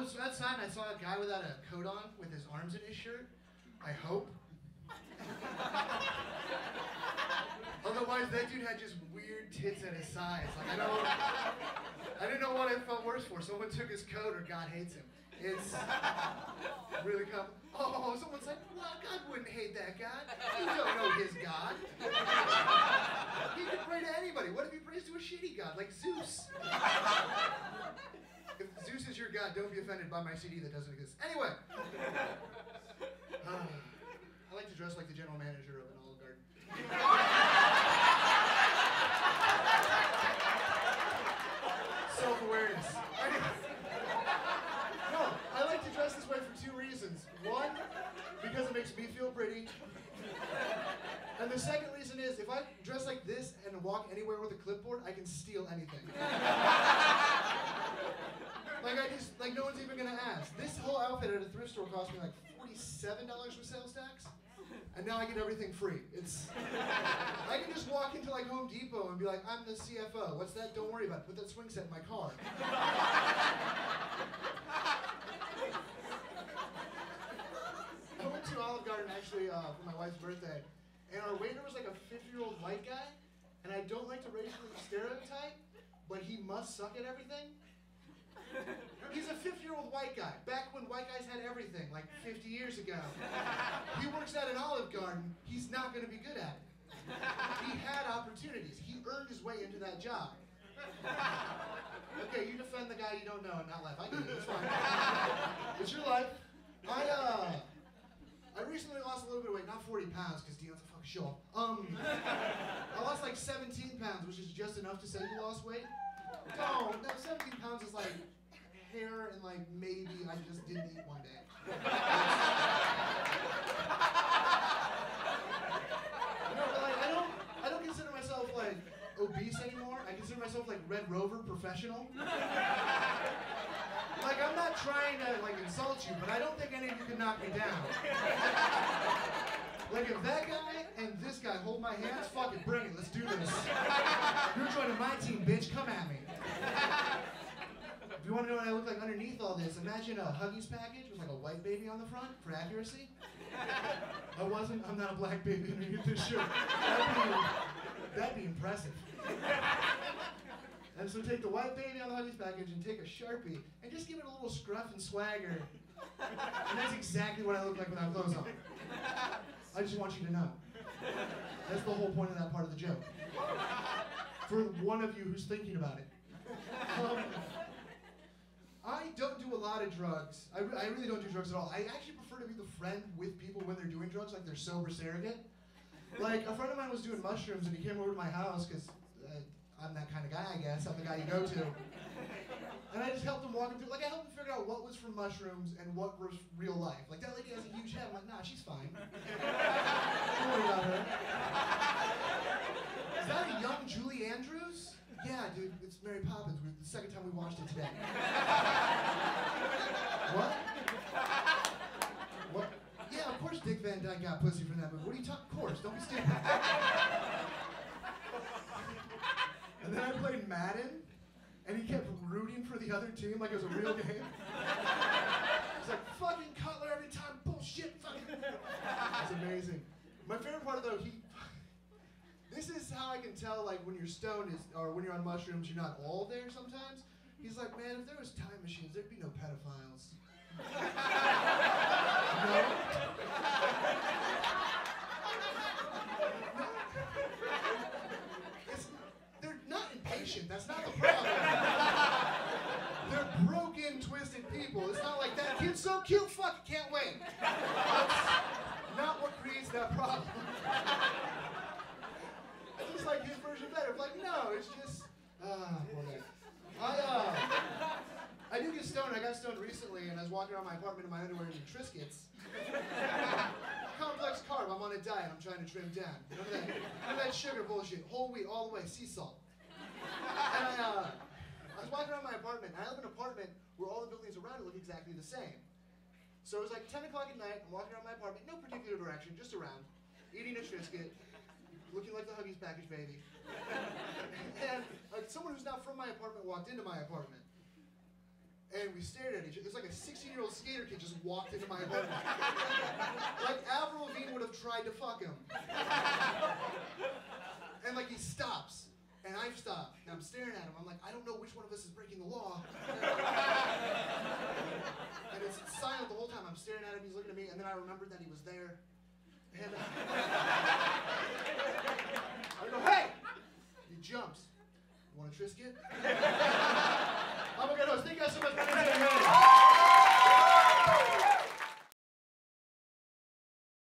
was outside and I saw a guy without a coat on with his arms in his shirt. I hope. Otherwise, that dude had just weird tits at his sides. Like I didn't know what I felt worse for. Someone took his coat or God hates him. It's really Oh, someone's like, well, God wouldn't hate that God. You don't know his God. He could pray to anybody. What if he prays to a shitty God like Zeus? If Zeus is your God, don't be offended by my CD that doesn't exist. Anyway. I like to dress like the general manager of an Olive Garden. Self-awareness. No, I like to dress this way for two reasons. One, because it makes me feel pretty. And the second reason is, if I dress like this and walk anywhere with a clipboard, I can steal anything. Like no one's even gonna ask. This whole outfit at a thrift store cost me like $47 with sales tax. And now I get everything free. I can just walk into like Home Depot and be like, I'm the CFO. What's that? Don't worry about it. Put that swing set in my car. I went to Olive Garden actually for my wife's birthday, and our waiter was like a 50-year-old white guy, and I don't like to racially stereotype, but he must suck at everything. He's a 50-year-old white guy, back when white guys had everything, like 50 years ago. He works at an Olive Garden, he's not going to be good at it. He had opportunities, he earned his way into that job. Okay, you defend the guy you don't know and not laugh. I get it, it's fine. It's your life. I recently lost a little bit of weight, not 40 pounds, because Dion's a fucking show. I lost like 17 pounds, which is just enough to say you lost weight. No, 17 pounds is like hair and like maybe I just didn't eat one day. No, but like I don't consider myself like obese anymore. I consider myself like Red Rover professional. Like I'm not trying to like insult you, but I don't think any of you can knock me down. Like if that guy and this guy hold my hands, fuck it, bring it, let's do this. You're joining my team, bitch, come at me. If you want to know what I look like underneath all this, imagine a Huggies package with like a white baby on the front for accuracy. I'm not a black baby underneath this shirt. That'd be impressive. And so take the white baby on the Huggies package and take a Sharpie and just give it a little scruff and swagger. And that's exactly what I look like without clothes on. I just want you to know. That's the whole point of that part of the joke. For one of you who's thinking about it. I don't do a lot of drugs. I really don't do drugs at all. I actually prefer to be the friend with people when they're doing drugs, like they're sober surrogate. Like, a friend of mine was doing mushrooms and he came over to my house because I'm that kind of guy, I guess. I'm the guy you go to. And I just helped him walk him through. Like, I helped him figure out what was from mushrooms and what was real life. Like, that lady has a huge head. I'm like, nah, she's fine. Don't worry about her. Is that a young Julie Andrews? Yeah, dude, it's Mary Poppins. The second time we watched it today. What? What? Yeah, of course Dick Van Dyke got pussy from that movie. What are you talking? Of course, don't be stupid. And then I played Madden, and he kept rooting for the other team like it was a real game. He's like, fucking Cutler every time, bullshit, fucking. It's amazing. My favorite part, though, this is how I can tell, like, when you're stoned or when you're on mushrooms, you're not all there sometimes. He's like, man, if there was time machines, there'd be no pedophiles. No? They're not impatient. That's not the problem. They're broken, twisted people. It's not like that kid's so cute, fuck, can't wait. That's not what creates that problem. It's just like his version better. Like, no, it's just, poor guy. I do get stoned. I got stoned recently, and I was walking around my apartment in my underwear eating Triscuits. Complex carb. I'm on a diet. I'm trying to trim down. None of that sugar bullshit. Whole wheat, all the way. Sea salt. And I was walking around my apartment. And I live in an apartment where all the buildings around it look exactly the same. So it was like 10 o'clock at night. I'm walking around my apartment, no particular direction, just around, eating a Triscuit, looking like the Huggies package baby. And someone who's not from my apartment walked into my apartment. And we stared at each other. It's like a 16-year-old skater kid just walked into my apartment. Like Avril Lavigne would have tried to fuck him. And like he stops, and I've stopped, and I'm staring at him. I'm like, I don't know which one of us is breaking the law. And it's silent the whole time. I'm staring at him, he's looking at me, and then I remembered that he was there. And